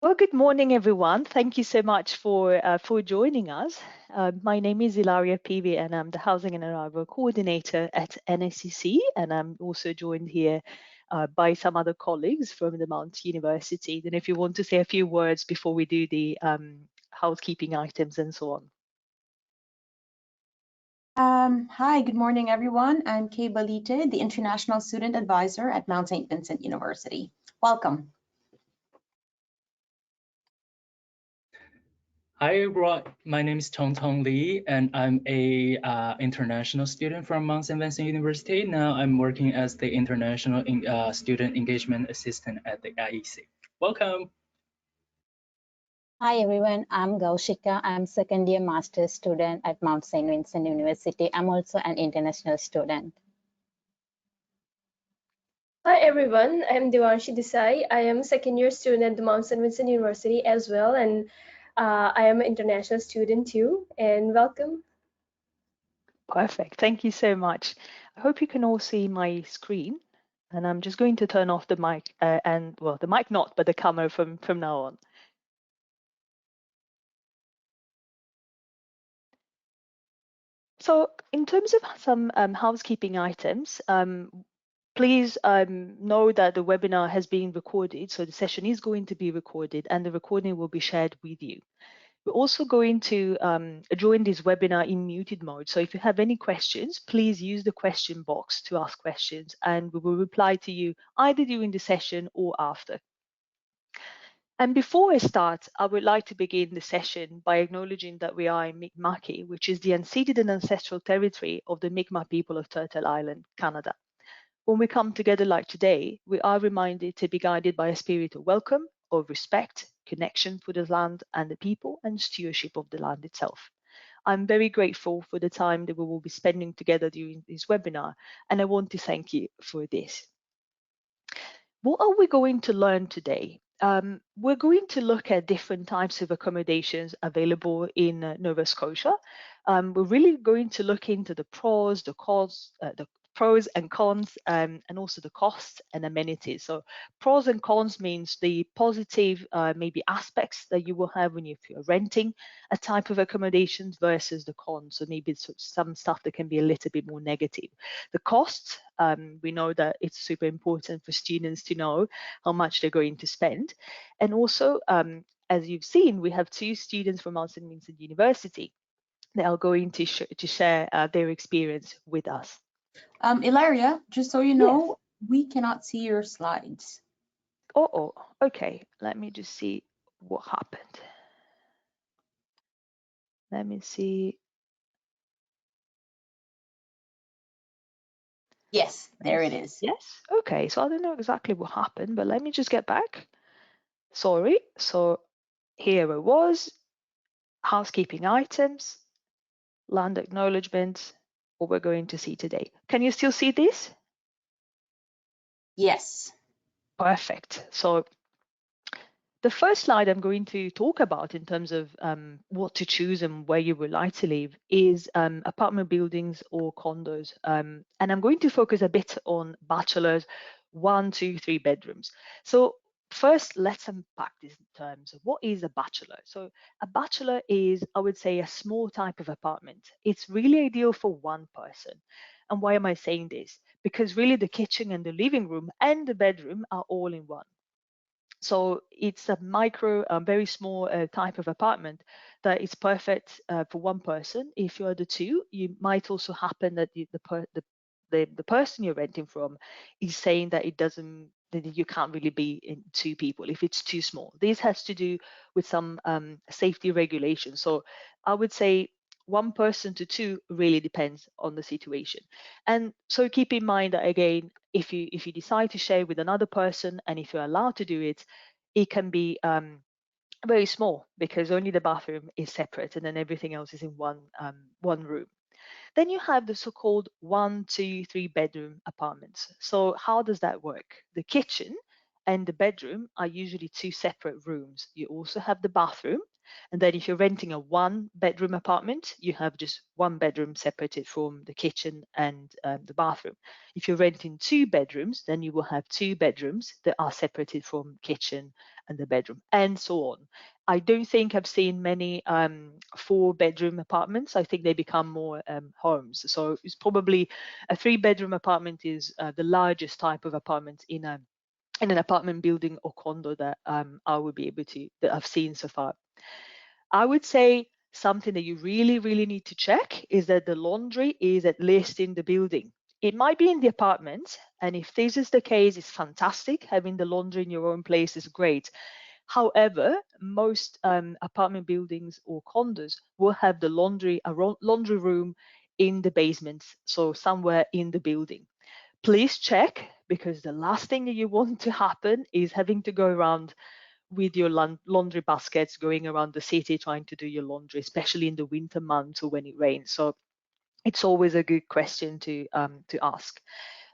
Well, good morning, everyone. Thank you so much for joining us. My name is Ilaria Peavy, and I'm the Housing and Arrival Coordinator at NSCC, and I'm also joined here by some other colleagues from the Mount University. And if you want to say a few words before we do the housekeeping items and so on. Hi, good morning, everyone. I'm Kay Balite, the International Student Advisor at Mount St. Vincent University. Welcome. Hi everyone, my name is Tong Lee, and I'm a international student from Mount St. Vincent University. Now I'm working as the International Student Engagement Assistant at the IEC. Welcome. Hi everyone, I'm Gaushika. I'm second year master's student at Mount St. Vincent University. I'm also an international student. Hi everyone, I'm Devanshi Desai. I am a second year student at the Mount St. Vincent University as well, and I am an international student too, and welcome. Perfect. Thank you so much. I hope you can all see my screen. And I'm just going to turn off the mic well, the mic not, but the camera from now on. So in terms of some housekeeping items, please know that the webinar has been recorded. So the session is going to be recorded and the recording will be shared with you. We're also going to join this webinar in muted mode. So if you have any questions, please use the question box to ask questions and we will reply to you either during the session or after. And before I start, I would like to begin the session by acknowledging that we are in Mi'kma'ki, which is the unceded and ancestral territory of the Mi'kmaq people of Turtle Island, Canada. When we come together like today, we are reminded to be guided by a spirit of welcome, of respect, connection for the land and the people, and stewardship of the land itself. I'm very grateful for the time that we will be spending together during this webinar, and I want to thank you for this. What are we going to learn today? We're going to look at different types of accommodations available in Nova Scotia. We're really going to look into the pros, the cons, the pros and cons, and also the costs and amenities. So pros and cons means the positive maybe aspects that you will have when you're renting a type of accommodations versus the cons. So maybe it's some stuff that can be a little bit more negative. The costs, we know that it's super important for students to know how much they're going to spend. And also, as you've seen, we have two students from Mount St. Vincent University that are going to share their experience with us. Ilaria, just so you know, yes, we cannot see your slides. Oh, okay. Let me just see what happened. Let me see. Yes, there it is. Yes, okay. So I don't know exactly what happened, but let me just get back. Sorry. So here it was. Housekeeping items, land acknowledgements, what we're going to see today. Can you still see this? Yes. Perfect. So the first slide I'm going to talk about in terms of what to choose and where you would like to live is apartment buildings or condos. And I'm going to focus a bit on bachelors, 1, 2, 3 bedrooms. So first, let's unpack these terms. What is a bachelor? So a bachelor is, I would say, a small type of apartment. It's really ideal for one person. And why am I saying this? Because really the kitchen and the living room and the bedroom are all in one. So it's a micro, very small type of apartment that is perfect for one person. If you're the two, you might also happen that the person you're renting from is saying that that you can't really be in two people if it's too small. This has to do with some safety regulations. So I would say 1 person to 2 really depends on the situation. And so keep in mind that again, if you decide to share with another person and if you're allowed to do it, it can be very small because only the bathroom is separate and then everything else is in one room. Then you have the so-called 1, 2, 3 bedroom apartments. So how does that work? The kitchen and the bedroom are usually 2 separate rooms. You also have the bathroom And then if you're renting a 1-bedroom apartment, you have just 1 bedroom separated from the kitchen and the bathroom. If you're renting 2 bedrooms, then you will have 2 bedrooms that are separated from kitchen and the bedroom, and so on. I don't think I've seen many 4-bedroom apartments. I think they become more homes. So it's probably a 3-bedroom apartment is the largest type of apartment in an apartment building or condo that I would be able to, that I've seen so far. I would say something that you really, really need to check is that the laundry is at least in the building. It might be in the apartment, and if this is the case, it's fantastic. Having the laundry in your own place is great. However, most apartment buildings or condos will have the laundry room in the basement, so somewhere in the building. Please check, because the last thing that you want to happen is having to go around with your laundry baskets, going around the city trying to do your laundry, especially in the winter months or when it rains. So it's always a good question to ask.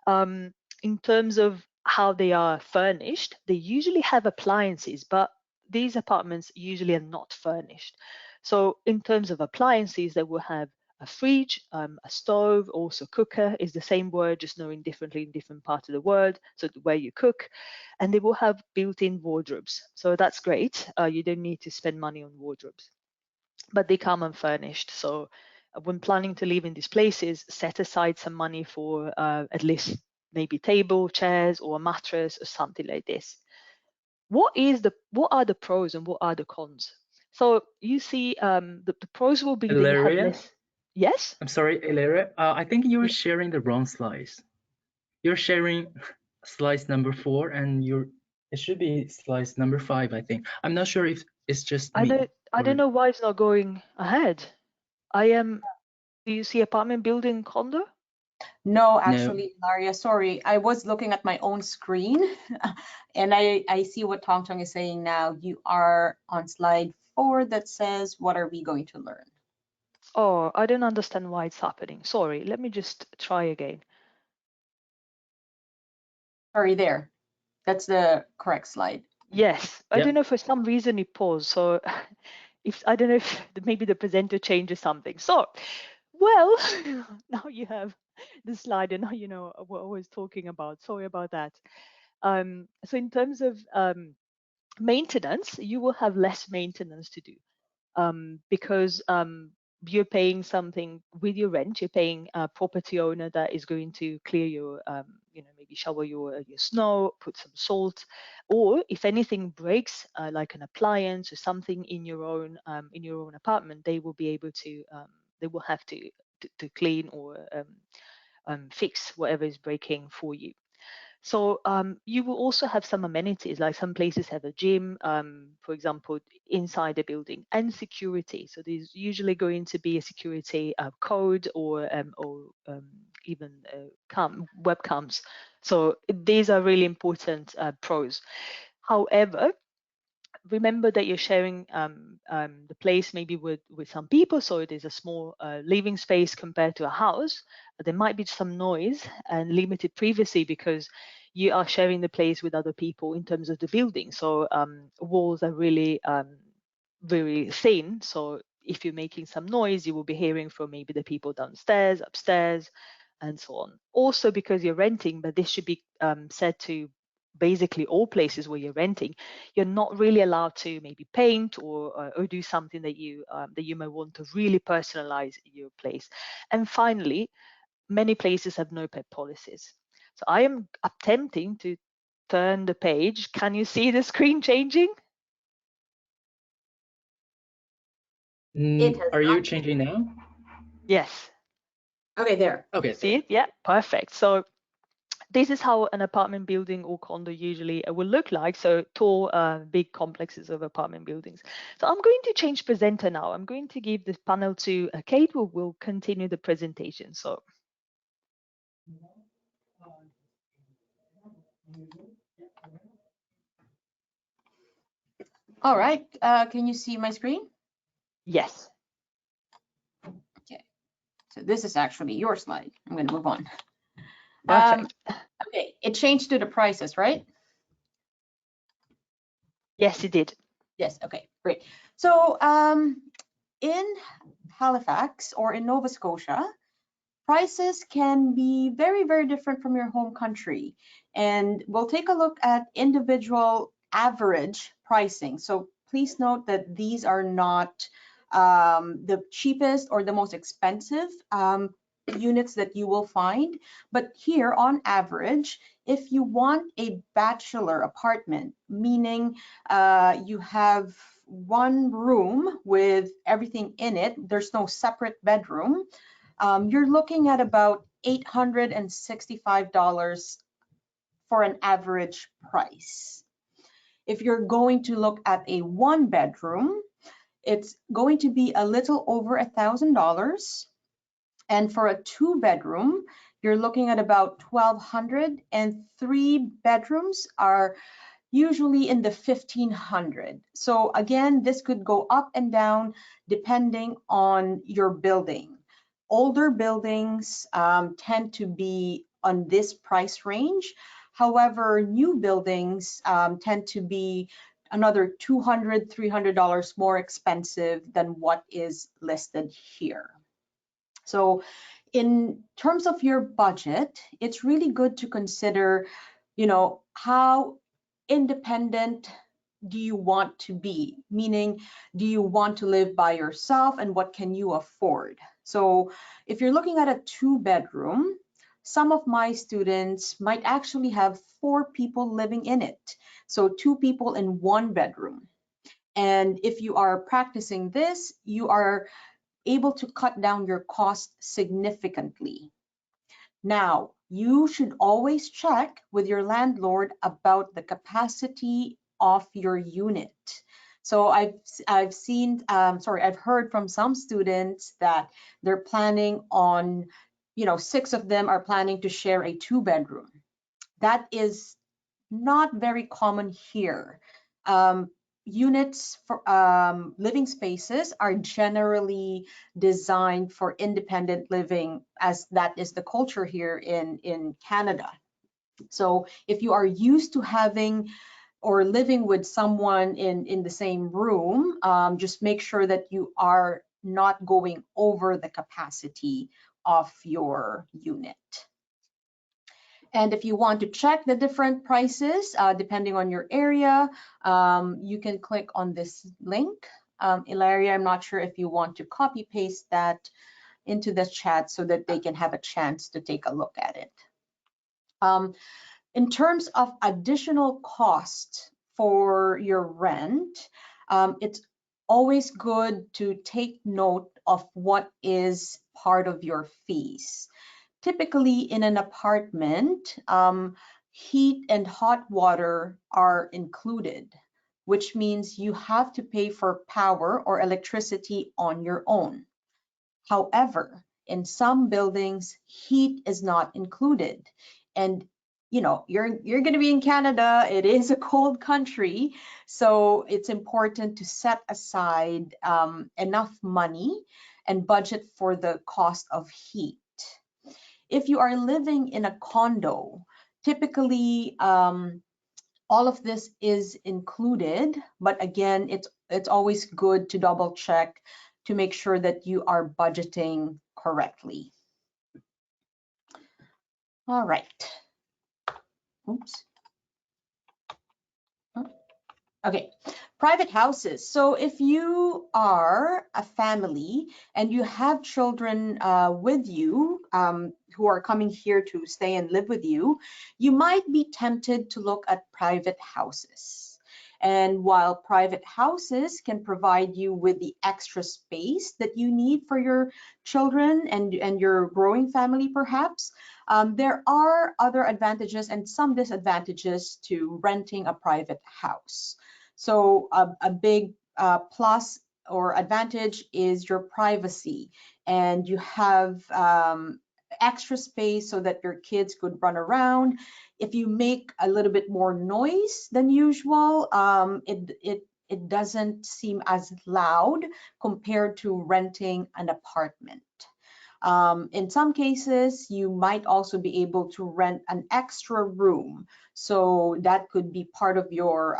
In terms of how they are furnished, they usually have appliances, but these apartments usually are not furnished. So in terms of appliances, they will have a fridge, a stove, also cooker is the same word, just knowing differently in different parts of the world, so where you cook, and they will have built-in wardrobes. So that's great. You don't need to spend money on wardrobes, but they come unfurnished. So when planning to live in these places, set aside some money for at least maybe table, chairs, or a mattress or something like this. What are the pros and what are the cons? So you see, the pros will be that you have Ilaria, less. Yes. I'm sorry, Ilaria. I think you're Yeah. sharing the wrong slides. You're sharing slides number 4, and it should be slides number 5, I think. I'm not sure if it's just I me. don't know why it's not going ahead. I am. Do you see apartment building condo? No, No. actually, Laria, sorry. I was looking at my own screen and I see what Tong Tong is saying now. You are on slide 4 that says, what are we going to learn? Oh, I don't understand why it's happening. Sorry, let me just try again. Sorry, there. That's the correct slide. Yes, I Yep. don't know, for some reason it paused. So if I don't know if maybe the presenter changes something. So, well, now you have the slide and now you know what I was talking about. Sorry about that. So in terms of maintenance, you will have less maintenance to do. Because you're paying something with your rent. You're paying a property owner that is going to clear your, maybe shower your snow, put some salt, or if anything breaks, like an appliance or something in your own apartment, they will be able to, they will have to clean or fix whatever is breaking for you. So you will also have some amenities, like some places have a gym, for example, inside the building, and security. So there's usually going to be a security code or even webcams. So these are really important pros. However, remember that you're sharing the place maybe with some people, so it is a small living space compared to a house. There might be some noise and limited privacy because you are sharing the place with other people in terms of the building. So walls are really very thin. So if you're making some noise, you will be hearing from maybe the people downstairs, upstairs, and so on. Also because you're renting, but this should be said to basically all places where you're renting, you're not really allowed to maybe paint or do something that you may want to really personalize your place. And finally, many places have no pet policies. So I am attempting to turn the page. Can you see the screen changing? Are you changing now? Yes. Okay, there. Okay. See it? Yeah, perfect. So this is how an apartment building or condo usually will look like. So tall, big complexes of apartment buildings. So I'm going to change presenter now. I'm going to give this panel to Kate, who will continue the presentation. So. All right. Can you see my screen? Yes. Okay. So this is actually your slide. I'm going to move on. Perfect. Okay. It changed to the prices, right? Yes, it did. Yes, okay, great. So in Halifax or in Nova Scotia, prices can be very, very different from your home country. And we'll take a look at individual average pricing. So please note that these are not the cheapest or the most expensive units that you will find. But here on average, if you want a bachelor apartment, meaning you have one room with everything in it, there's no separate bedroom, you're looking at about $865 for an average price. If you're going to look at a one bedroom, it's going to be a little over $1,000. And for a two bedroom, you're looking at about $1,200, and three bedrooms are usually in the $1,500. So again, this could go up and down depending on your building. Older buildings tend to be on this price range. However, new buildings tend to be another $200, $300 more expensive than what is listed here. So in terms of your budget, it's really good to consider, how independent do you want to be? Meaning, do you want to live by yourself, and what can you afford? So if you're looking at a two bedroom, some of my students might actually have 4 people living in it. So 2 people in one bedroom. And if you are practicing this, you are able to cut down your cost significantly. Now, you should always check with your landlord about the capacity of your unit. So I've heard from some students that they're planning on, 6 of them are planning to share a 2 bedroom. That is not very common here. Units for living spaces are generally designed for independent living, as that is the culture here in Canada. So if you are used to having or living with someone in the same room, just make sure that you are not going over the capacity of your unit. And if you want to check the different prices, depending on your area, you can click on this link. Ilaria, I'm not sure if you want to copy paste that into the chat so that they can have a chance to take a look at it. In terms of additional cost for your rent, it's always good to take note of what is part of your fees. Typically in an apartment, heat and hot water are included, which means you have to pay for power or electricity on your own. However, in some buildings, heat is not included. And you're going to be in Canada. It is a cold country, so it's important to set aside enough money and budget for the cost of heat. If you are living in a condo, typically all of this is included, but again, it's always good to double check to make sure that you are budgeting correctly. All right. Oops. Okay, private houses. So if you are a family and you have children with you who are coming here to stay and live with you, you might be tempted to look at private houses. And while private houses can provide you with the extra space that you need for your children and your growing family perhaps, there are other advantages and some disadvantages to renting a private house. So a big plus or advantage is your privacy, and you have extra space so that your kids could run around. If you make a little bit more noise than usual, it doesn't seem as loud compared to renting an apartment. In some cases, you might also be able to rent an extra room. So that could be part of your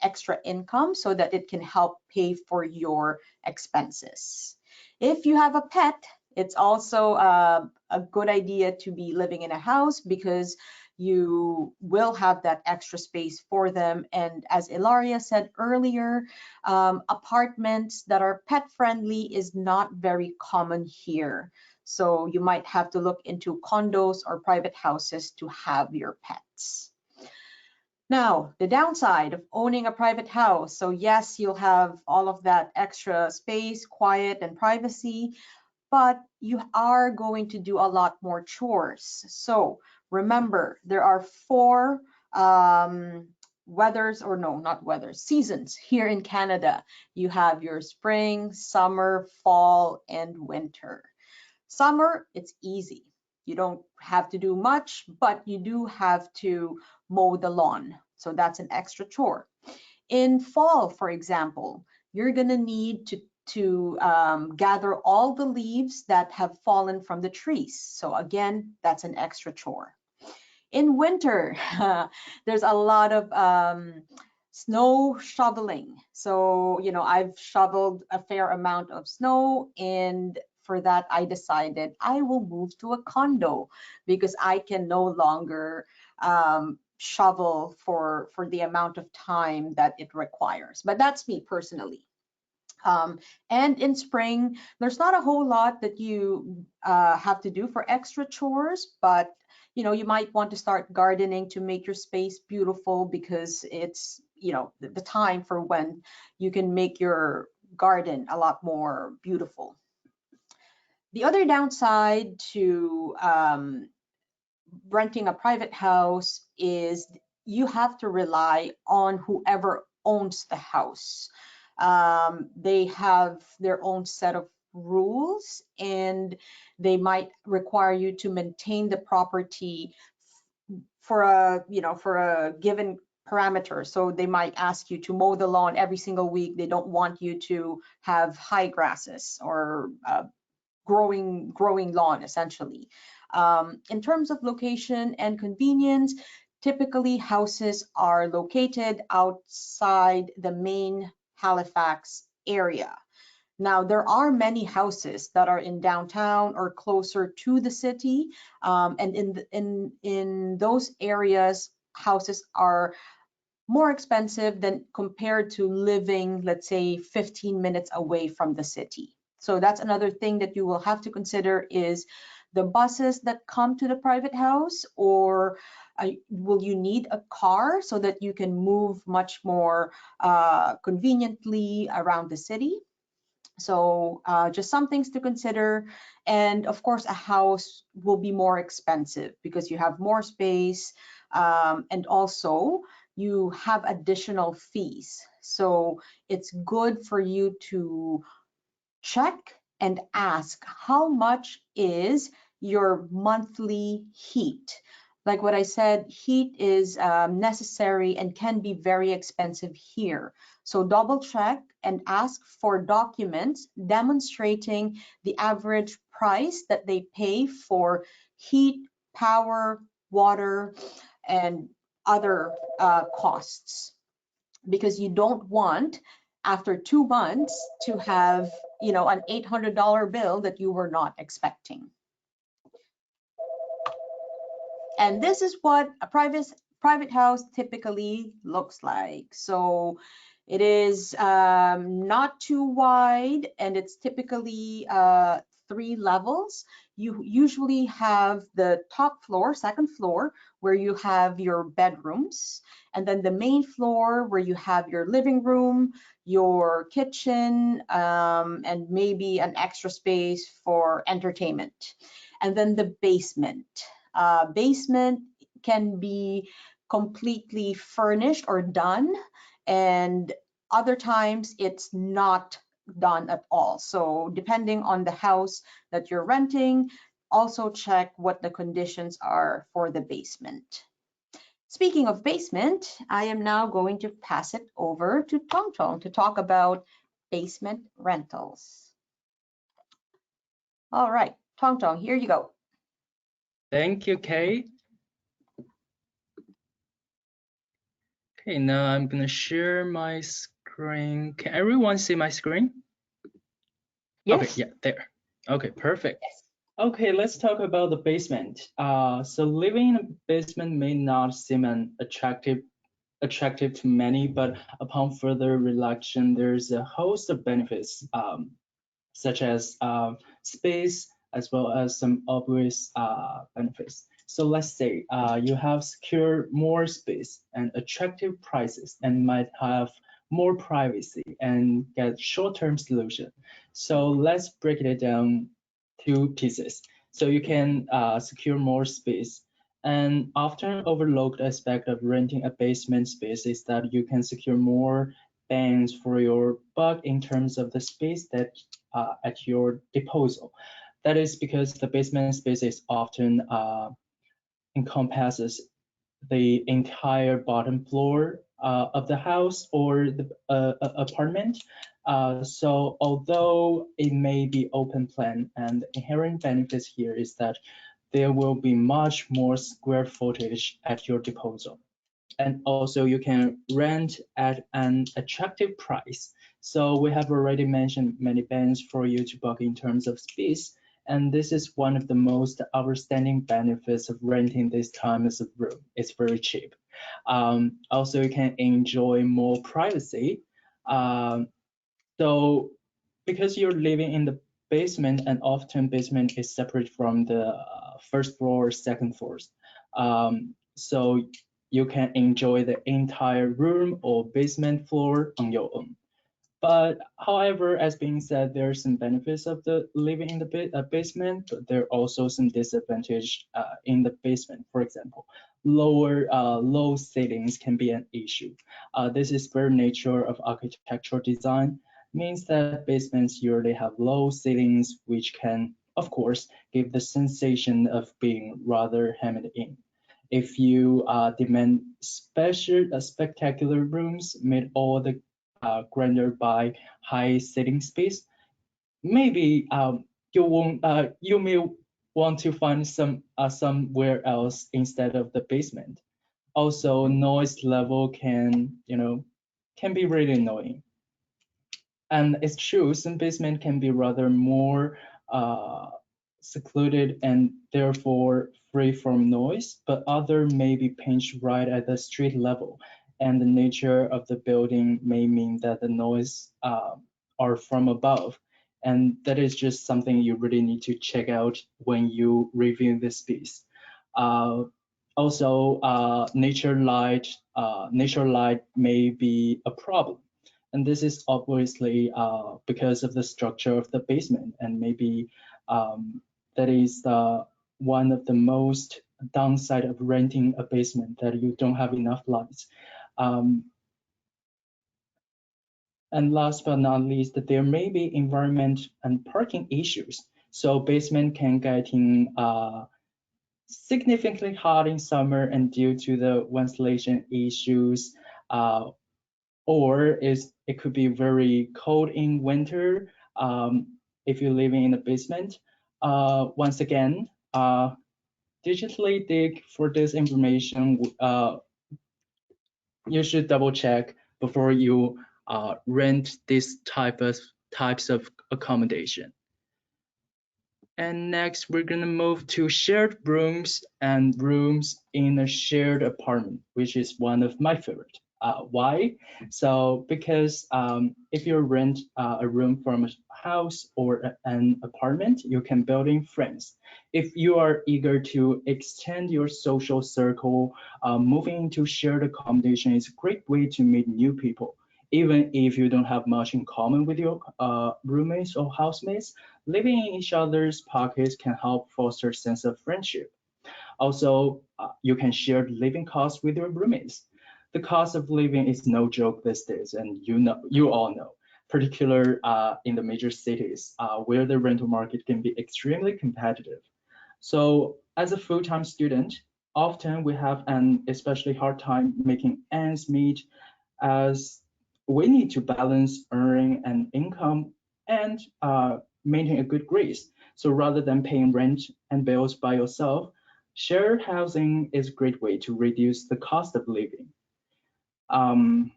extra income so that it can help pay for your expenses. If you have a pet, it's also a good idea to be living in a house because you will have that extra space for them. And as Ilaria said earlier, apartments that are pet friendly is not very common here. So you might have to look into condos or private houses to have your pets. Now, the downside of owning a private house. So yes, you'll have all of that extra space, quiet, and privacy, but you are going to do a lot more chores. So remember, there are 4 seasons here in Canada. You have your spring, summer, fall, and winter. Summer, it's easy. You don't have to do much, but you do have to mow the lawn. So that's an extra chore. In fall, for example, you're going to need to gather all the leaves that have fallen from the trees. So again, that's an extra chore. In winter, there's a lot of snow shoveling. So, you know, I've shoveled a fair amount of snow, and for that, I decided I will move to a condo because I can no longer shovel for the amount of time that it requires. But that's me personally. And in spring, there's not a whole lot that you have to do for extra chores, but you know, you might want to start gardening to make your space beautiful because it's, you know, the time for when you can make your garden a lot more beautiful. The other downside to renting a private house is you have to rely on whoever owns the house. They have their own set of rules, and they might require you to maintain the property for a given parameter. So they might ask you to mow the lawn every single week. They don't want you to have high grasses or growing lawn, essentially. In terms of location and convenience, typically houses are located outside the main Halifax area. Now, there are many houses that are in downtown or closer to the city, and in those areas, houses are more expensive than compared to living, let's say, 15 minutes away from the city. So that's another thing that you will have to consider is the buses that come to the private house, or will you need a car so that you can move much more conveniently around the city? So just some things to consider. And of course, a house will be more expensive because you have more space, and also you have additional fees. So it's good for you to check and ask how much is your monthly heat. Like what I said, heat is necessary and can be very expensive here. So double check and ask for documents demonstrating the average price that they pay for heat, power, water, and other costs. Because you don't want, after 2 months, to have, you know, an $800 bill that you were not expecting. And this is what a private house typically looks like. So it is not too wide, and it's typically 3 levels. You usually have the top floor, second floor, where you have your bedrooms, and then the main floor where you have your living room, your kitchen, and maybe an extra space for entertainment. And then the basement. Basement can be completely furnished or done, and other times it's not done at all. So depending on the house that you're renting, also check what the conditions are for the basement. Speaking of basement, I am now going to pass it over to Tong Tong to talk about basement rentals. All right, Tong Tong, here you go. Thank you, Kay. Okay, now I'm gonna share my screen. Can everyone see my screen? Yes. Okay, yeah, there. Okay, perfect. Yes. Okay, let's talk about the basement. So living in a basement may not seem an attractive to many, but upon further reflection, there's a host of benefits, such as space, as well as some obvious benefits. So let's say you have secure more space and attractive prices and might have more privacy and get short-term solution. So let's break it down to pieces. So you can secure more space. An often overlooked aspect of renting a basement space is that you can secure more bangs for your buck in terms of the space that at your disposal. That is because the basement space is often encompasses the entire bottom floor of the house or the apartment. So although it may be open plan, and inherent benefits here is that there will be much more square footage at your disposal. And also you can rent at an attractive price. So we have already mentioned many bands for you to book in terms of space. And this is one of the most outstanding benefits of renting this time as a room. It's very cheap. Also, you can enjoy more privacy. So because you're living in the basement, and often basement is separate from the first floor, second floors. So you can enjoy the entire room or basement floor on your own. But however, as being said, there are some benefits of the living in the basement, but there are also some disadvantage in the basement. For example, low ceilings can be an issue. This is very nature of architectural design, means that basements usually have low ceilings, which can, of course, give the sensation of being rather hemmed in. If you demand spectacular rooms made all the grander by high sitting space, maybe you may want to find somewhere else instead of the basement. Also, noise level can be really annoying. And it's true, some basement can be rather more secluded and therefore free from noise, but other may be pinched right at the street level. And the nature of the building may mean that the noise are from above. And that is just something you really need to check out when you review this piece. Also, nature light may be a problem. And this is obviously because of the structure of the basement, and maybe that is one of the most downside of renting a basement, that you don't have enough lights. And last but not least, that there may be environment and parking issues. So basement can get in significantly hot in summer, and due to the ventilation issues, or it could be very cold in winter if you're living in a basement. Once again, digitally dig for this information. You should double check before you rent this types of accommodation. And next, we're gonna move to shared rooms and rooms in a shared apartment, which is one of my favorite. Why? So because if you rent a room from a house or an apartment, you can build in friends. If you are eager to extend your social circle, moving into shared accommodation is a great way to meet new people. Even if you don't have much in common with your roommates or housemates, living in each other's pockets can help foster a sense of friendship. Also, you can share the living costs with your roommates. The cost of living is no joke these days, and you all know, particularly in the major cities where the rental market can be extremely competitive. So as a full-time student, often we have an especially hard time making ends meet, as we need to balance earning an income and maintain a good grades. So rather than paying rent and bills by yourself, shared housing is a great way to reduce the cost of living. And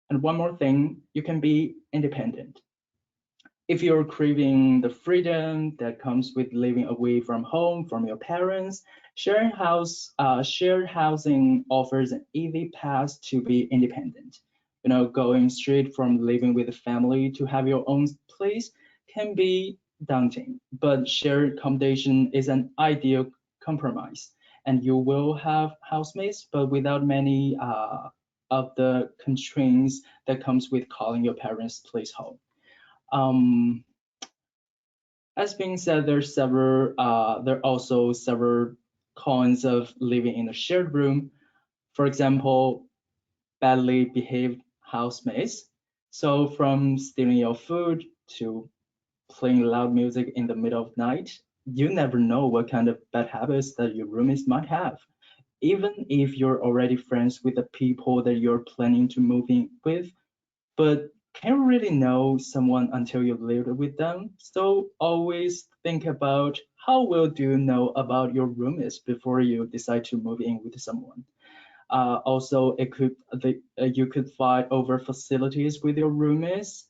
one more thing, you can be independent. If you're craving the freedom that comes with living away from home, from your parents, shared housing offers an easy path to be independent. You know, going straight from living with a family to have your own place can be daunting, but shared accommodation is an ideal compromise. And you will have housemates, but without many of the constraints that comes with calling your parents' place home. As being said, there are also several cons of living in a shared room. For example, badly behaved housemates. So from stealing your food to playing loud music in the middle of the night, you never know what kind of bad habits that your roommates might have. Even if you're already friends with the people that you're planning to move in with, but can't really know someone until you lived with them. So always think about how well do you know about your roommates before you decide to move in with someone. Also, you could fight over facilities with your roommates.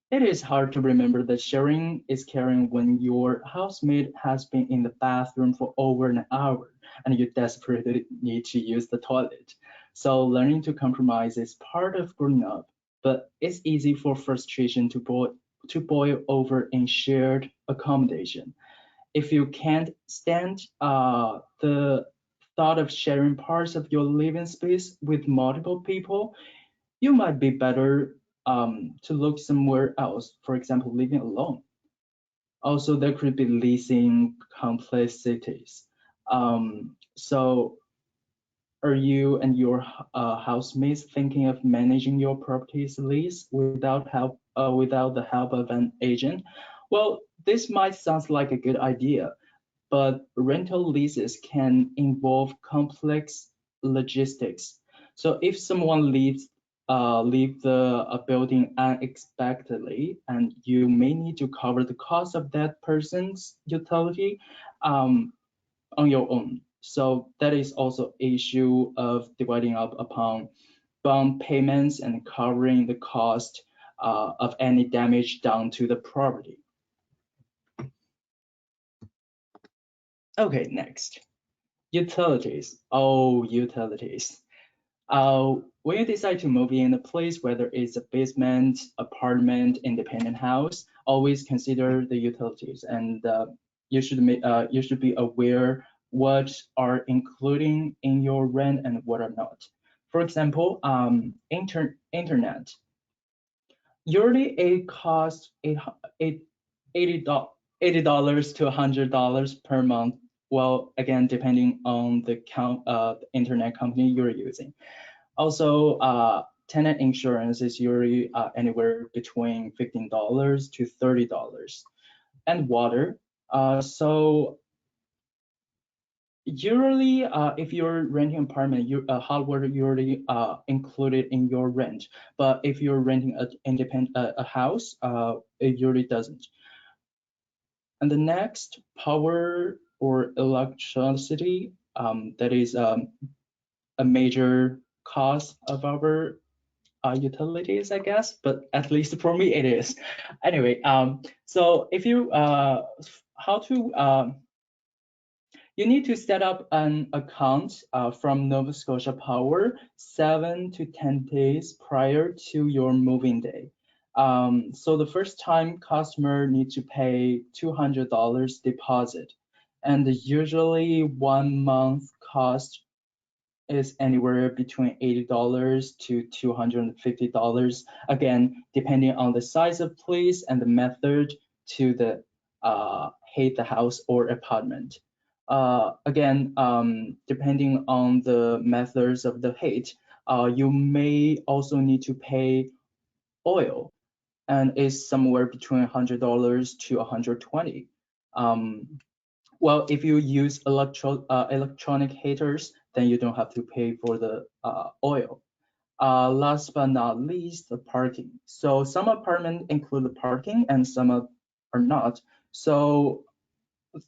It is hard to remember that sharing is caring when your housemate has been in the bathroom for over an hour and you desperately need to use the toilet. So learning to compromise is part of growing up, but it's easy for frustration to boil over in shared accommodation. If you can't stand the thought of sharing parts of your living space with multiple people, you might be better to look somewhere else, for example, living alone. Also, there could be leasing complexities. So are you and your housemates thinking of managing your property's lease without the help of an agent? Well, this might sound like a good idea, but rental leases can involve complex logistics. So if someone leave the building unexpectedly, and you may need to cover the cost of that person's utility on your own. So that is also issue of dividing up upon bond payments and covering the cost of any damage done to the property. Okay, next. Utilities. Oh, utilities. When you decide to move in a place, whether it's a basement, apartment, independent house, always consider the utilities, and you should be aware what are including in your rent and what are not. For example, internet. Yearly it costs $80 to $100 per month. Well, again, depending on the internet company you're using. Also, tenant insurance is usually anywhere between $15 to $30. And water. So usually, if you're renting an apartment, hot water usually included in your rent. But if you're renting a house, it usually doesn't. And the next, power or electricity, that is a major cost of our utilities, I guess, but at least for me it is. Anyway, so if you you need to set up an account from Nova Scotia Power 7 to 10 days prior to your moving day. So the first time customer needs to pay $200 deposit, and usually 1 month cost is anywhere between $80 to $250. Again, depending on the size of place and the method to the heat the house or apartment. Again, depending on the methods of the heat, you may also need to pay oil, and it's somewhere between $100 to $120. Well, if you use electronic heaters, then you don't have to pay for the oil. Last but not least, the parking. So some apartments include the parking and some are not. So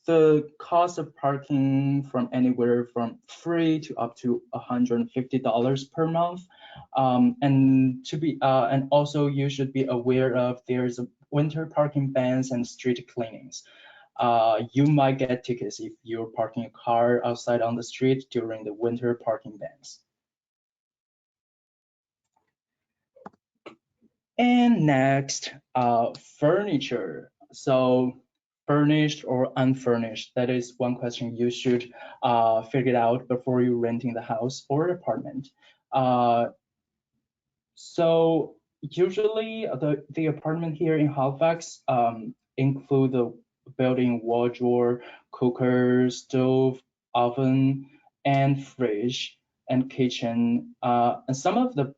the cost of parking from anywhere from free to up to $150 per month. And also you should be aware of there's winter parking bans and street cleanings. You might get tickets if you're parking a car outside on the street during the winter parking bans. And next, furniture. So furnished or unfurnished, that is one question you should figure out before you renting the house or apartment. So usually the apartment here in Halifax include the built-in wardrobe, cooker, stove, oven, and fridge and kitchen. And some of the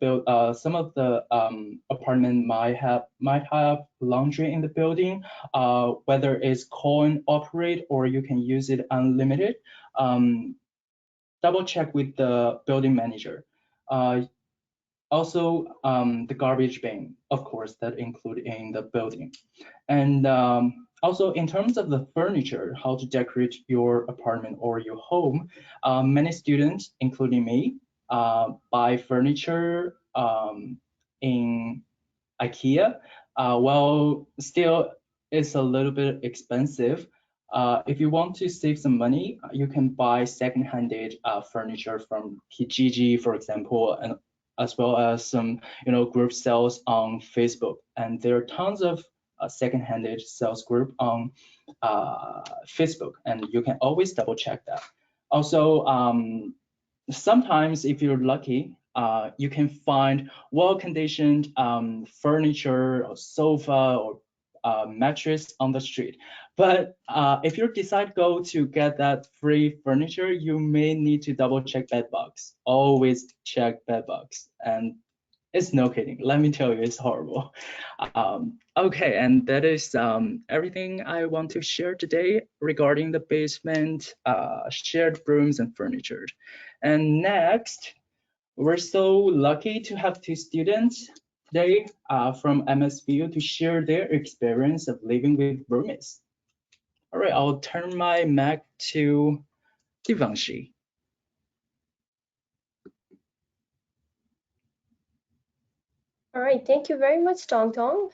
apartment might have laundry in the building, whether it's coin operate or you can use it unlimited. Double check with the building manager. Also, the garbage bin, of course, that include in the building. And also in terms of the furniture, how to decorate your apartment or your home, many students, including me, buy furniture in IKEA. Well, still it's a little bit expensive. If you want to save some money, you can buy second-handed furniture from Kijiji, for example, and as well as some group sales on Facebook. And there are tons of second-handed sales group on Facebook, and you can always double check that. Also, sometimes if you're lucky, you can find well-conditioned furniture or sofa or mattress on the street. But if you decide go to get that free furniture, you may need to double check bed bugs. Always check bed bugs. And it's no kidding. Let me tell you, it's horrible. Okay, and that is everything I want to share today regarding the basement, shared rooms, and furniture. And next, we're so lucky to have two students today from MSVU to share their experience of living with roommates. All right, I'll turn my mic to Divanshi. All right, thank you very much, Tong Tong.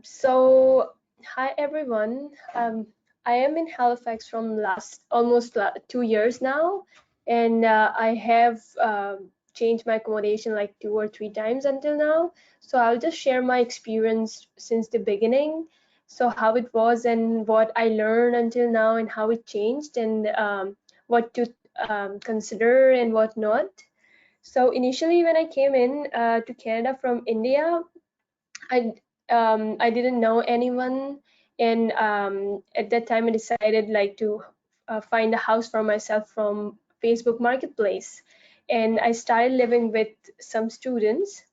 So, hi everyone. I am in Halifax from almost 2 years now, and I have changed my accommodation like 2 or 3 times until now. So I'll just share my experience since the beginning. So how it was and what I learned until now and how it changed and what to consider and what not. So initially when I came in to Canada from India, I didn't know anyone, and at that time I decided like to find a house for myself from Facebook Marketplace, and I started living with some students.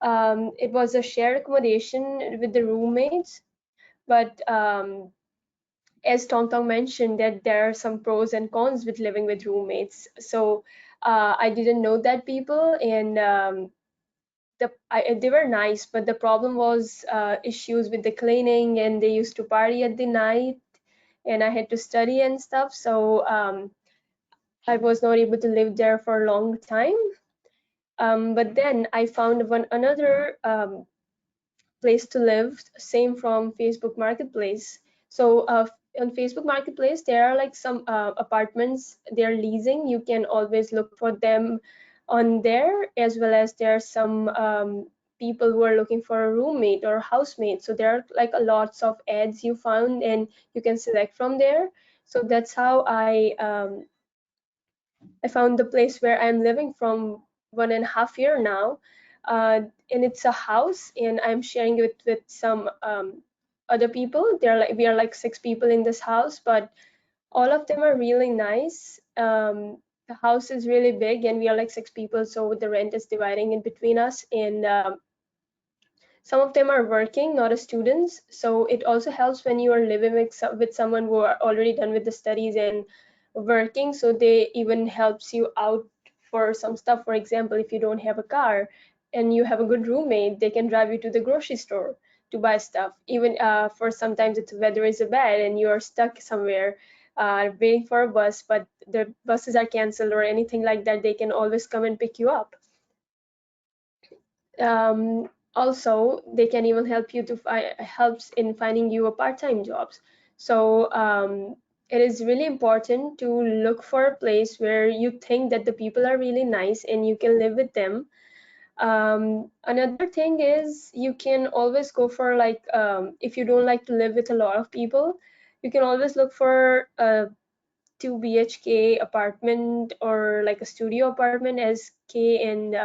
It was a shared accommodation with the roommates, but as Tong Tong mentioned, that there are some pros and cons with living with roommates. So I didn't know that people, and they were nice, but the problem was issues with the cleaning, and they used to party at the night, and I had to study and stuff. So I was not able to live there for a long time. But then I found another place to live, same from Facebook Marketplace. So on Facebook Marketplace, there are like some apartments they're leasing. You can always look for them on there, as well as there are some people who are looking for a roommate or housemate. So there are like a lots of ads you found, and you can select from there. So that's how I found the place where I'm living from 1.5 years now. And it's a house, and I'm sharing it with some other people. We are like 6 people in this house, but all of them are really nice. The house is really big, and we are like 6 people, so the rent is dividing in between us. And some of them are working, not as students. So it also helps when you are living with someone who are already done with the studies and working. So they even helps you out for some stuff. For example, if you don't have a car and you have a good roommate, they can drive you to the grocery store to buy stuff. Even for sometimes it's weather is bad and you're stuck somewhere waiting for a bus, but the buses are canceled or anything like that, they can always come and pick you up. Also, they can even help you to helps in finding you a part-time jobs. So it is really important to look for a place where you think that the people are really nice and you can live with them. Another thing is you can always go for like if you don't like to live with a lot of people, you can always look for a 2 BHK apartment or like a studio apartment, as Kay and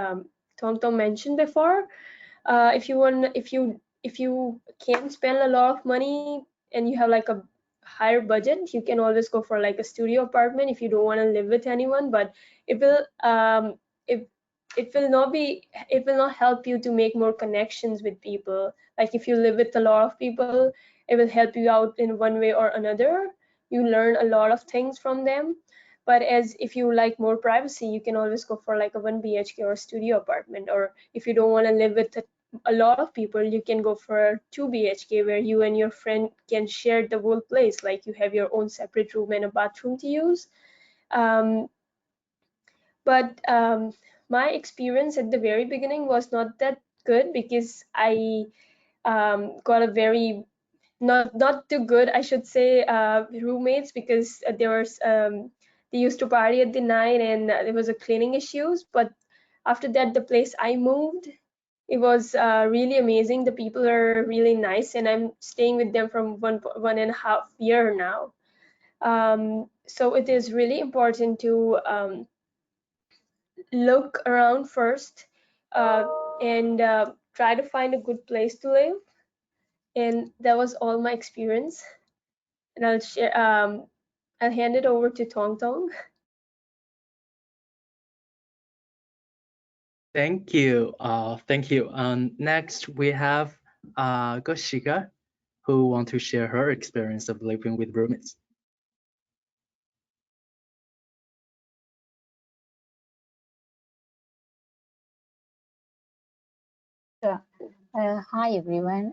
Tong Tong mentioned before. If you can't spend a lot of money and you have like a higher budget, you can always go for like a studio apartment if you don't want to live with anyone. But it will it will not help you to make more connections with people. Like if you live with a lot of people, it will help you out in one way or another. You learn a lot of things from them. But as if you like more privacy, you can always go for like a 1 BHK or studio apartment. Or if you don't want to live with a lot of people, you can go for a 2 BHK where you and your friend can share the whole place. Like you have your own separate room and a bathroom to use. But my experience at the very beginning was not that good because I got a very not too good, I should say, roommates, because they used to party at the night and there was a cleaning issues. But after that, the place I moved, it was really amazing. The people are really nice, and I'm staying with them from 1.5 years now. So it is really important to look around first and try to find a good place to live. And that was all my experience. And I'll share. I'll hand it over to Tong Tong. Thank you. Thank you. Next, we have Goshika, who want to share her experience of living with roommates. Sure. Hi everyone.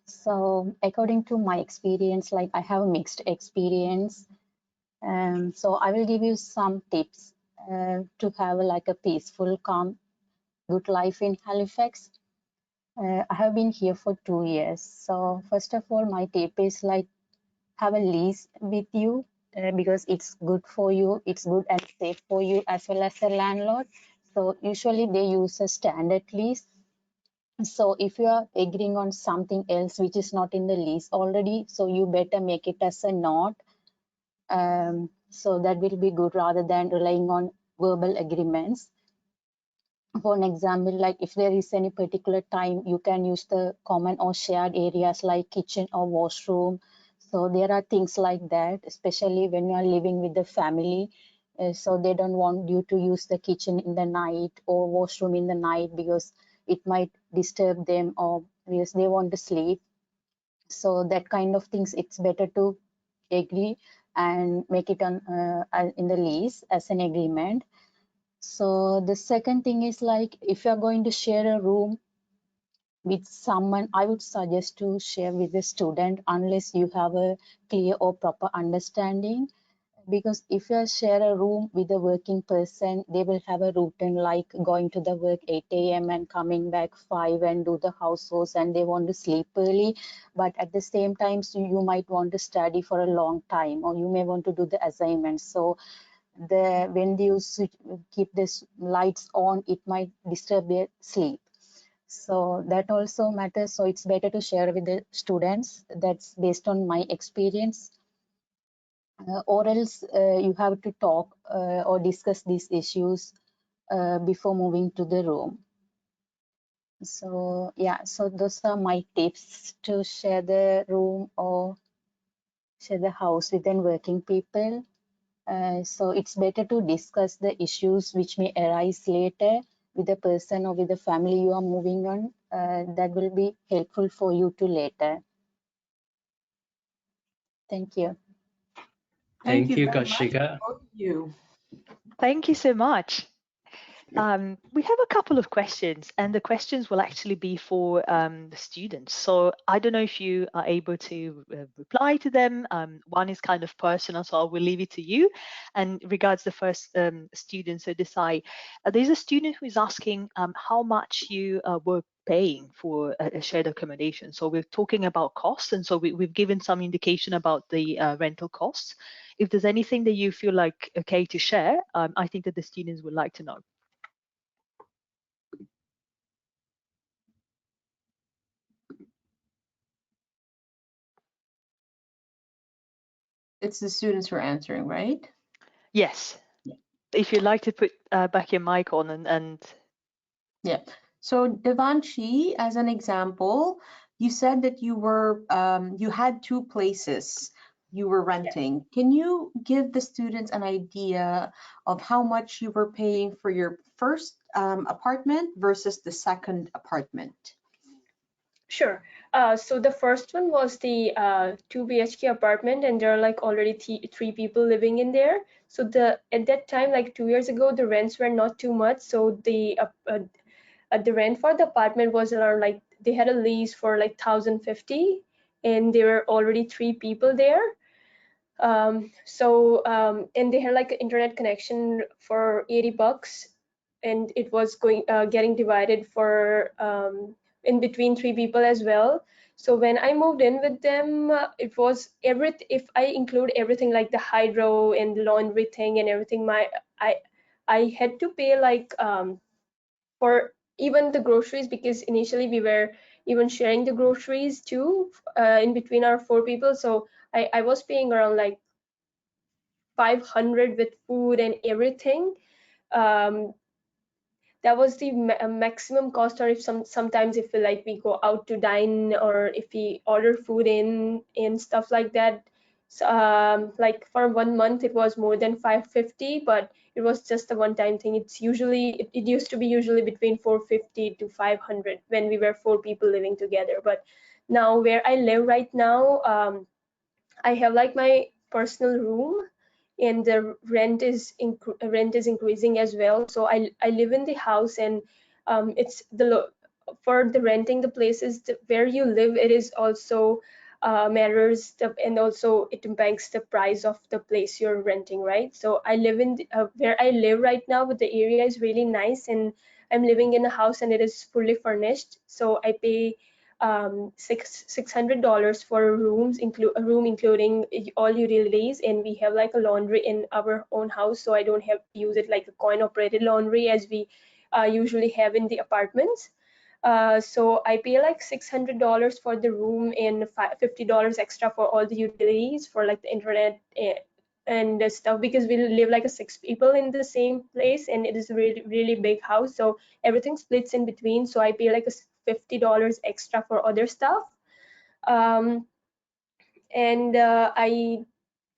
So according to my experience, like I have a mixed experience. So I will give you some tips to have like a peaceful, calm, good life in Halifax. I have been here for 2 years. So first of all, my tip is like have a lease with you because it's good for you. It's good and safe for you as well as the landlord. So usually they use a standard lease. So if you are agreeing on something else which is not in the lease already, so you better make it as a note. So that will be good rather than relying on verbal agreements. For an example, like if there is any particular time, you can use the common or shared areas like kitchen or washroom. So there are things like that, especially when you are living with the family. So they don't want you to use the kitchen in the night or washroom in the night because it might disturb them or because they want to sleep. So that kind of things, it's better to agree and make it on in the lease as an agreement. So the second thing is like if you're going to share a room with someone, I would suggest to share with the student unless you have a clear or proper understanding. Because if you share a room with a working person, they will have a routine like going to the work 8 a.m. and coming back 5 and do the households and they want to sleep early. But at the same time, so you might want to study for a long time or you may want to do the assignments. So when you keep this lights on, it might disturb their sleep. So that also matters. So it's better to share with the students. That's based on my experience. Or else you have to talk or discuss these issues before moving to the room. So yeah, so those are my tips to share the room or share the house with working people. So it's better to discuss the issues which may arise later with the person or with the family you are moving on. That will be helpful for you to later. Thank you. Thank you, very much, Goshika. both of you. Thank you so much. We have a couple of questions, and the questions will actually be for the students. So I don't know if you are able to reply to them. One is kind of personal, so I will leave it to you. And regards the first student, so Desai, there's a student who is asking how much you were paying for a shared accommodation. So we're talking about costs, and so we've given some indication about the rental costs. If there's anything that you feel like okay to share, I think that the students would like to know. It's the students who are answering, right? Yes. Yeah. If you'd like to put back your mic on and Yeah. So Devanshi, as an example, you said that you were you had two places you were renting. Can you give the students an idea of how much you were paying for your first apartment versus the second apartment? Sure. So the first one was the 2 BHK apartment, and there are like already three people living in there. So at that time, like 2 years ago, the rents were not too much. So the rent for the apartment was around, like, they had a lease for like 1,050, and there were already three people there. And they had like an internet connection for $80, and it was getting divided for in between three people as well. So when I moved in with them, it was if I include everything, like the hydro and the laundry thing and everything, I had to pay like for even the groceries, because initially we were even sharing the groceries too, in between our four people. So I was paying around like 500 with food and everything. um, that was the maximum cost. Or if sometimes if we go out to dine, or if we order food in and stuff like that, so, like for 1 month it was more than 550, but it was just a one-time thing. It used to be usually between 450 to 500 when we were four people living together. But now where I live right now, I have like my personal room, and the rent is increasing as well. So I live in the house, and it's for the renting the places, where you live, it is also matters, and also it impacts the price of the place you're renting, right? So I live in where I live right now, but the area is really nice, and I'm living in a house and it is fully furnished. So I pay $600 for a room including all utilities, and we have like a laundry in our own house, so I don't have to use it like a coin operated laundry as we usually have in the apartments. So I pay like $600 for the room, and $50 extra for all the utilities, for like the internet and the stuff, because we live like a 6 people in the same place, and it is a really big house, so everything splits in between. So I pay like a $50 extra for other stuff. um, and I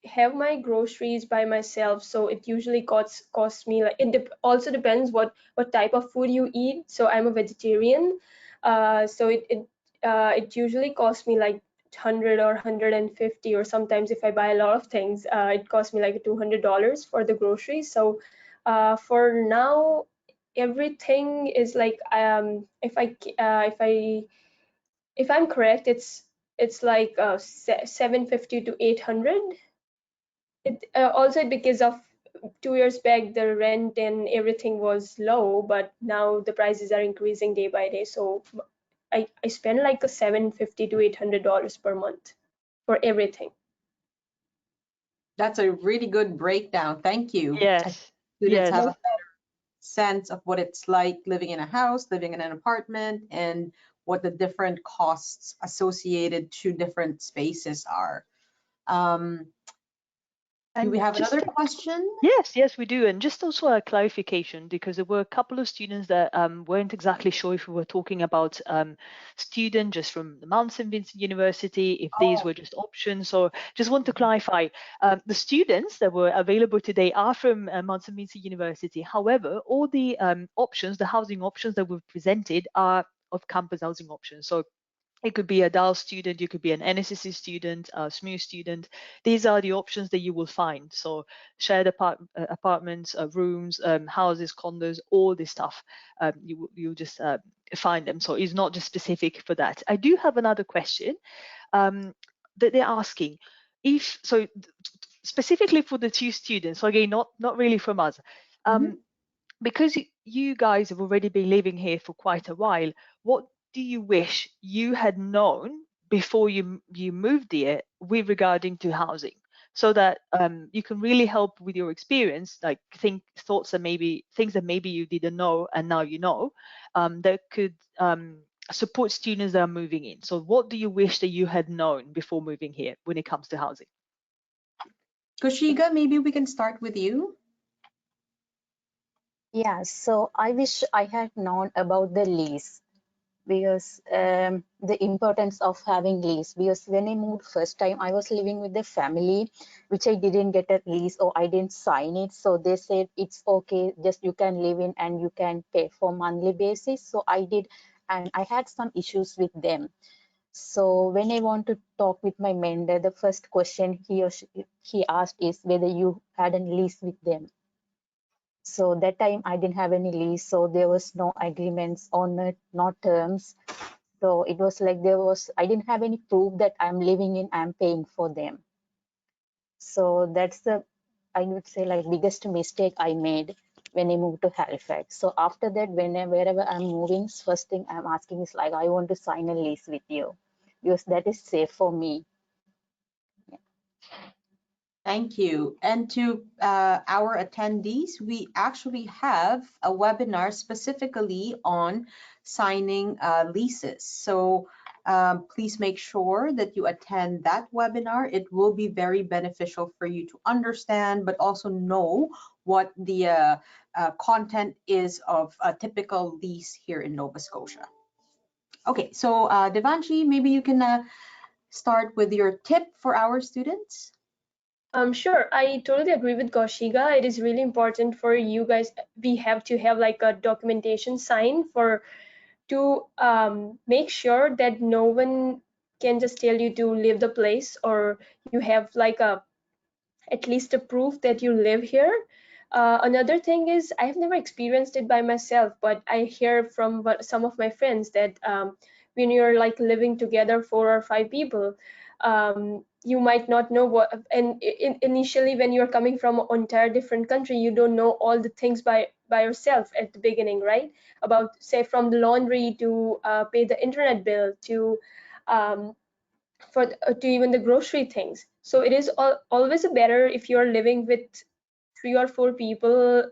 have my groceries by myself, so it usually costs me like, also depends what type of food you eat. So I'm a vegetarian, so it usually costs me like 100 or 150, or sometimes if I buy a lot of things, it costs me like $200 for the groceries. So for now, everything is like, if I'm correct, it's like 750 to 800. It also, because of 2 years back the rent and everything was low, but now the prices are increasing day by day. So I spend like a 750 to $800 per month for everything. That's a really good breakdown. Thank you. yes, Students yes, have a sense of what it's like living in a house, living in an apartment, and what the different costs associated to different spaces are. Do we and have just another question? yes, we do. And just also a clarification, because there were a couple of students that weren't exactly sure if we were talking about student just from the Mount St. Vincent University, if these were just options. So just want to clarify, the students that were available today are from Mount St. Vincent University. However, all the options, the housing options that we've presented are of campus housing options. So It could be a DAL student, you could be an NSSC student, a SMU student. These are the options that you will find. So shared apartments, rooms, houses, condos, all this stuff, you'll just find them. So it's not just specific for that. I do have another question that they're asking. If so, specifically for the two students, so again, not really from us. Because you guys have already been living here for quite a while, what do you wish you had known before you moved here with regarding to housing, so that you can really help with your experience, like thoughts that maybe things that maybe you didn't know and now you know, that could support students that are moving in. So what do you wish that you had known before moving here when it comes to housing? Koshiga, maybe we can start with you. Yeah, so I wish I had known about the lease, because the importance of having lease, because when I moved first time, I was living with the family, which I didn't get a lease, or I didn't sign it. So they said it's okay, just you can live in and you can pay for monthly basis. So I did, and I had some issues with them. So when I want to talk with my mentor, the first question he asked is whether you had a lease with them. So that time I didn't have any lease, so there was no agreements on it, no terms. So it was like I didn't have any proof that I'm living in, I'm paying for them. So that's I would say, like, biggest mistake I made when I moved to Halifax. So after that, wherever I'm moving, first thing I'm asking is like, I want to sign a lease with you, because that is safe for me. Thank you. And to our attendees, we actually have a webinar specifically on signing leases. So please make sure that you attend that webinar. It will be very beneficial for you to understand, but also know what the content is of a typical lease here in Nova Scotia. Okay, so Devanshi, maybe you can start with your tip for our students. Sure. I totally agree with Koshiga. It is really important for you guys. We have to have like a documentation sign to make sure that no one can just tell you to leave the place, or you have like at least a proof that you live here. Another thing is, I have never experienced it by myself, but I hear from some of my friends that when you're like living together, 4 or 5 people, you might not know what, and initially when you're coming from an entire different country, you don't know all the things by yourself at the beginning, right? About, say, from the laundry to pay the internet bill to um, to even the grocery things. So it is always better if you're living with 3 or 4 people,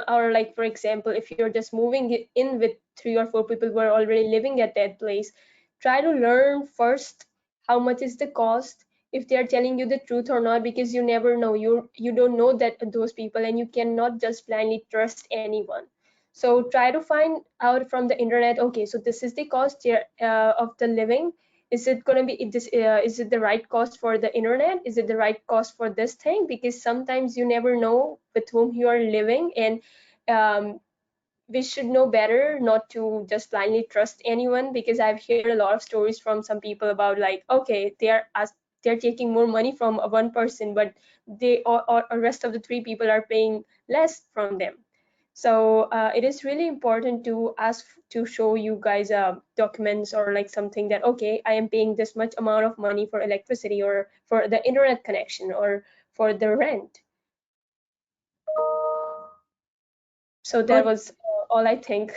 or like, for example, if you're just moving in with 3 or 4 people who are already living at that place, try to learn first how much is the cost, if they're telling you the truth or not, because you never know. You don't know that those people, and you cannot just blindly trust anyone. So try to find out from the internet, okay, so this is the cost here, of the living. Is it going to be this, is it the right cost for the internet? Is it the right cost for this thing? Because sometimes you never know with whom you are living, and we should know better not to just blindly trust anyone, because I've heard a lot of stories from some people about, like, okay, they're taking more money from one person, but they or rest of the 3 people are paying less from them. So it is really important to ask to show you guys documents, or like something that, okay, I am paying this much amount of money for electricity, or for the internet connection, or for the rent. So that was all, I think.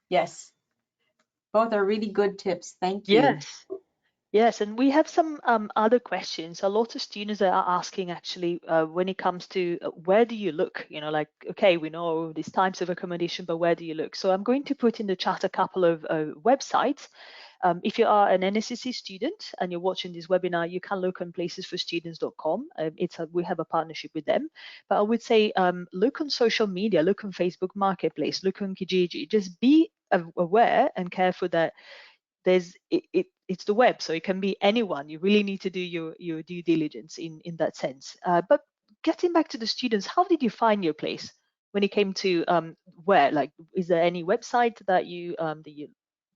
Yes, both are really good tips. Thank you. Yes. Yes, and we have some other questions. A lot of students are asking, actually, when it comes to where do you look? You know, like, okay, we know these types of accommodation, but where do you look? So I'm going to put in the chat a couple of websites. If you are an NSCC student and you're watching this webinar, you can look on placesforstudents.com. We have a partnership with them. But I would say look on social media, look on Facebook Marketplace, look on Kijiji. Just be aware and careful that it's the web, so it can be anyone. You really need to do your due diligence in that sense. But getting back to the students, how did you find your place when it came to where? Like, is there any website that you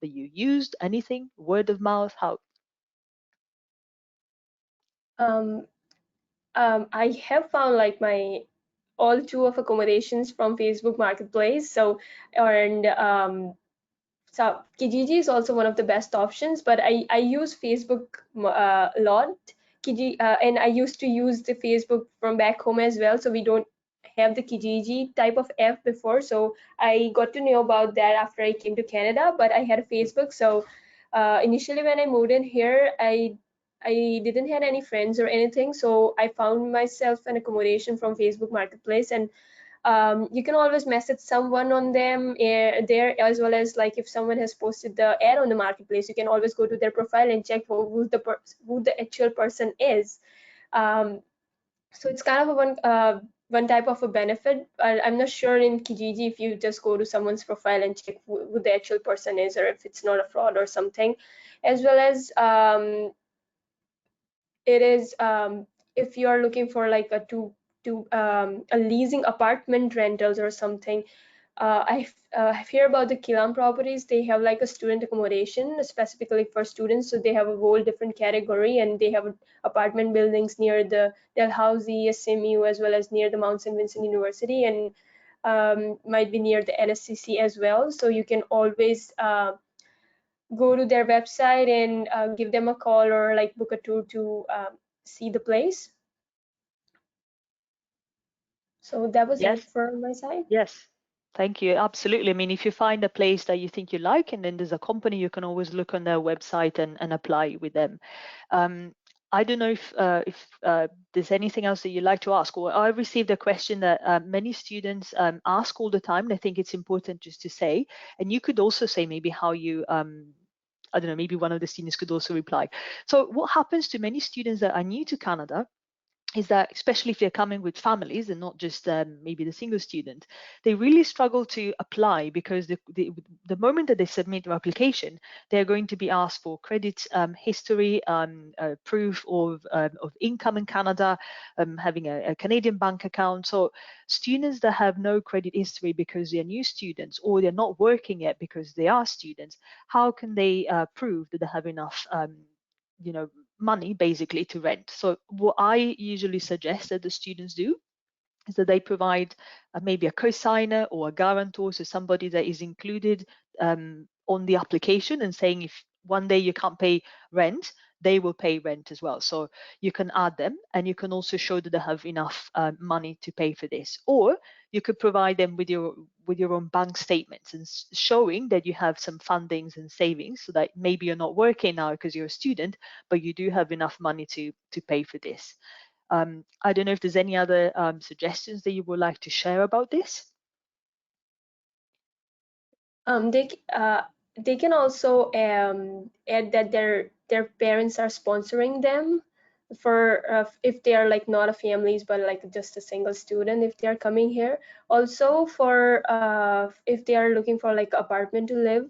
that you used? Anything? Word of mouth? How? I have found like my all two of accommodations from Facebook Marketplace. So, and so Kijiji is also one of the best options, but I use Facebook a lot. And I used to use the Facebook from back home as well, so we don't have the Kijiji type of app before. So I got to know about that after I came to Canada, but I had a Facebook. So initially when I moved in here, I didn't have any friends or anything, so I found myself an accommodation from Facebook Marketplace, and you can always message someone on them there, as well as like if someone has posted the ad on the marketplace, you can always go to their profile and check who the actual person is. So it's kind of a one type of a benefit. I'm not sure in Kijiji if you just go to someone's profile and check who the actual person is, or if it's not a fraud or something. As well as it is if you are looking for like a leasing apartment rentals or something. I've heard about the Kilam properties. They have like a student accommodation specifically for students. So they have a whole different category, and they have apartment buildings near the Dalhousie, SMU, as well as near the Mount St. Vincent University, and might be near the NSCC as well. So you can always go to their website and give them a call or like book a tour to see the place. So that was Yes. it for my side. Yes. Thank you. Absolutely. I mean, if you find a place that you think you like, and then there's a company, you can always look on their website and apply with them. I don't know if there's anything else that you'd like to ask. Or I received a question that many students ask all the time, and I think it's important just to say. And you could also say maybe how you I don't know, maybe one of the students could also reply. So what happens to many students that are new to Canada is that, especially if they're coming with families and not just maybe the single student, they really struggle to apply, because the moment that they submit their application, they're going to be asked for credit history, proof of income in Canada, having a Canadian bank account. So students that have no credit history because they're new students, or they're not working yet because they are students, how can they prove that they have enough money basically to rent? So what I usually suggest that the students do is that they provide maybe a co-signer or a guarantor, so somebody that is included on the application, and saying if one day you can't pay rent, they will pay rent as well. So you can add them, and you can also show that they have enough money to pay for this. Or you could provide them with your own bank statements, and showing that you have some fundings and savings, so that maybe you're not working now because you're a student, but you do have enough money to pay for this. I don't know if there's any other suggestions that you would like to share about this. They can also add that their parents are sponsoring them for if they are like not a families but like just a single student if they are coming here. Also for if they are looking for like apartment to live,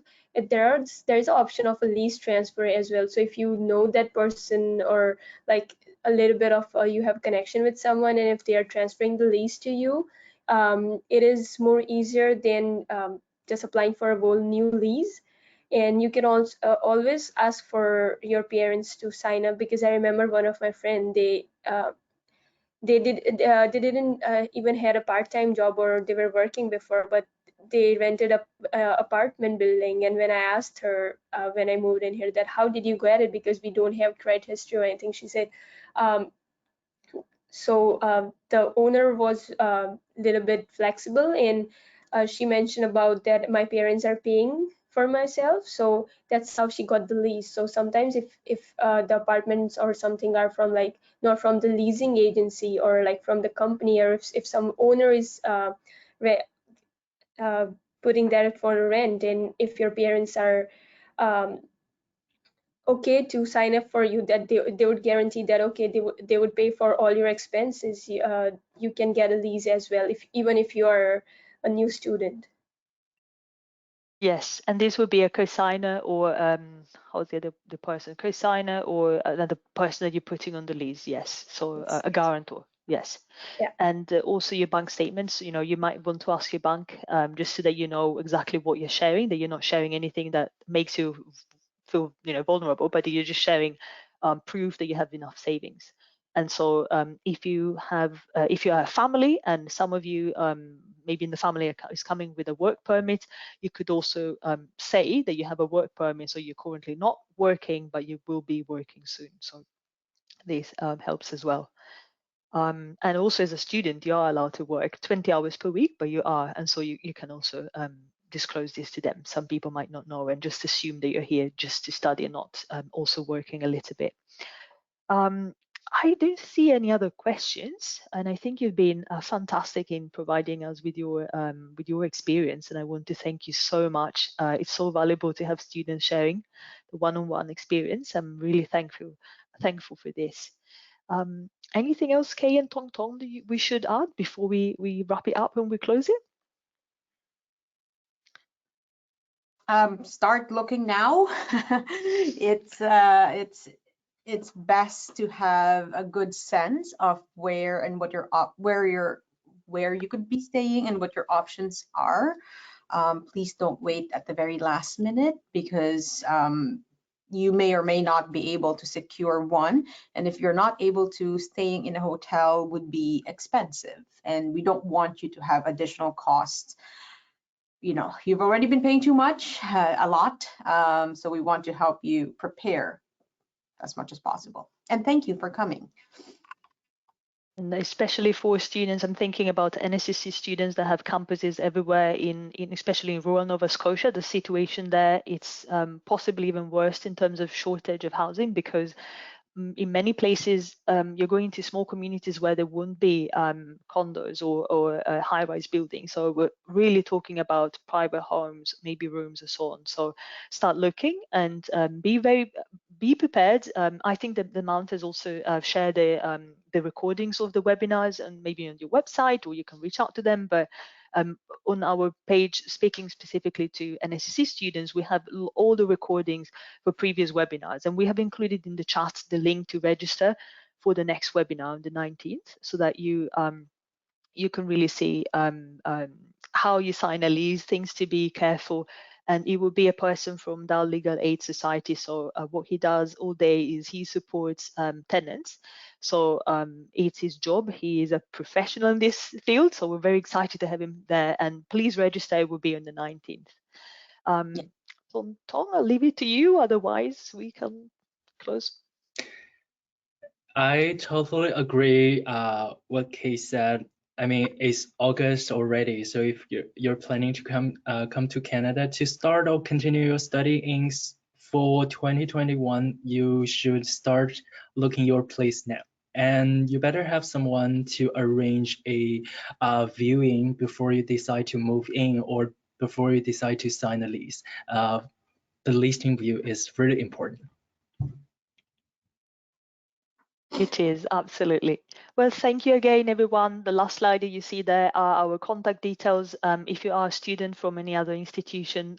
there's an option of a lease transfer as well. So if you know that person, or like a little bit of you have connection with someone, and if they are transferring the lease to you, it is more easier than just applying for a whole new lease. And you can also always ask for your parents to sign up, because I remember one of my friends, they didn't even had a part-time job, or they were working before, but they rented a apartment building. And when I asked her when I moved in here that how did you get it, because we don't have credit history or anything, she said the owner was a little bit flexible, and she mentioned about that my parents are paying for myself, so that's how she got the lease. So sometimes if the apartments or something are from like not from the leasing agency, or like from the company, or if some owner is putting that for rent, and if your parents are um, okay to sign up for you, that they would guarantee that okay they would pay for all your expenses, you can get a lease as well, if even if you are a new student. Yes, and this would be a co-signer, or how's the person? Co-signer or another person that you're putting on the lease. Yes, so Yes. a guarantor. Yes. Yeah. And also your bank statements, you know, you might want to ask your bank just so that you know exactly what you're sharing, that you're not sharing anything that makes you feel, you know, vulnerable, but you're just sharing proof that you have enough savings. And so if you are a family and some of you maybe in the family is coming with a work permit, you could also say that you have a work permit, so you're currently not working, but you will be working soon. So this helps as well. And also as a student, you are allowed to work 20 hours per week, but you are, and so you can also disclose this to them. Some people might not know and just assume that you're here just to study and not also working a little bit. I don't see any other questions, and I think you've been fantastic in providing us with your experience, and I want to thank you so much. It's so valuable to have students sharing the one-on-one experience. I'm really thankful for this. Anything else, Kay and Tong Tong, that we should add before we wrap it up and we close it? Start looking now. It's best to have a good sense of where and what where you could be staying and what your options are. Please don't wait at the very last minute, because you may or may not be able to secure one. And if you're not able to, staying in a hotel would be expensive, and we don't want you to have additional costs. You know, you've already been paying too much, a lot. So we want to help you prepare as much as possible. And thank you for coming. And especially for students, I'm thinking about NSCC students that have campuses everywhere especially in rural Nova Scotia. The situation there, it's possibly even worse in terms of shortage of housing, because in many places you're going to small communities where there won't be condos or high-rise buildings. So we're really talking about private homes, maybe rooms and so on. So start looking and be prepared. I think that the Mount has also shared the recordings of the webinars, and maybe on your website, or you can reach out to them. But on our page, speaking specifically to NSCC students, we have all the recordings for previous webinars, and we have included in the chat the link to register for the next webinar on the 19th, so that you can really see how you sign a lease, things to be careful. And it will be a person from Dal Legal Aid Society. So what he does all day is he supports tenants. So it's his job. He is a professional in this field. So we're very excited to have him there. And please register. It will be on the 19th. So Tom, I'll leave it to you. Otherwise, we can close. I totally agree what Kay said. I mean, it's August already, so if you're planning to come to Canada to start or continue your study for 2021, you should start looking your place now. And you better have someone to arrange a viewing before you decide to move in or before you decide to sign a lease. The listing view is really important. It is, absolutely. Well, thank you again, everyone. The last slide that you see there are our contact details. If you are a student from any other institution,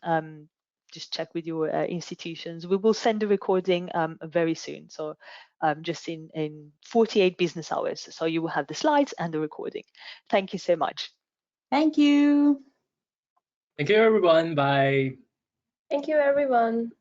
just check with your institutions. We will send the recording very soon, so just in 48 business hours. So you will have the slides and the recording. Thank you so much. Thank you. Thank you, everyone. Bye. Thank you, everyone.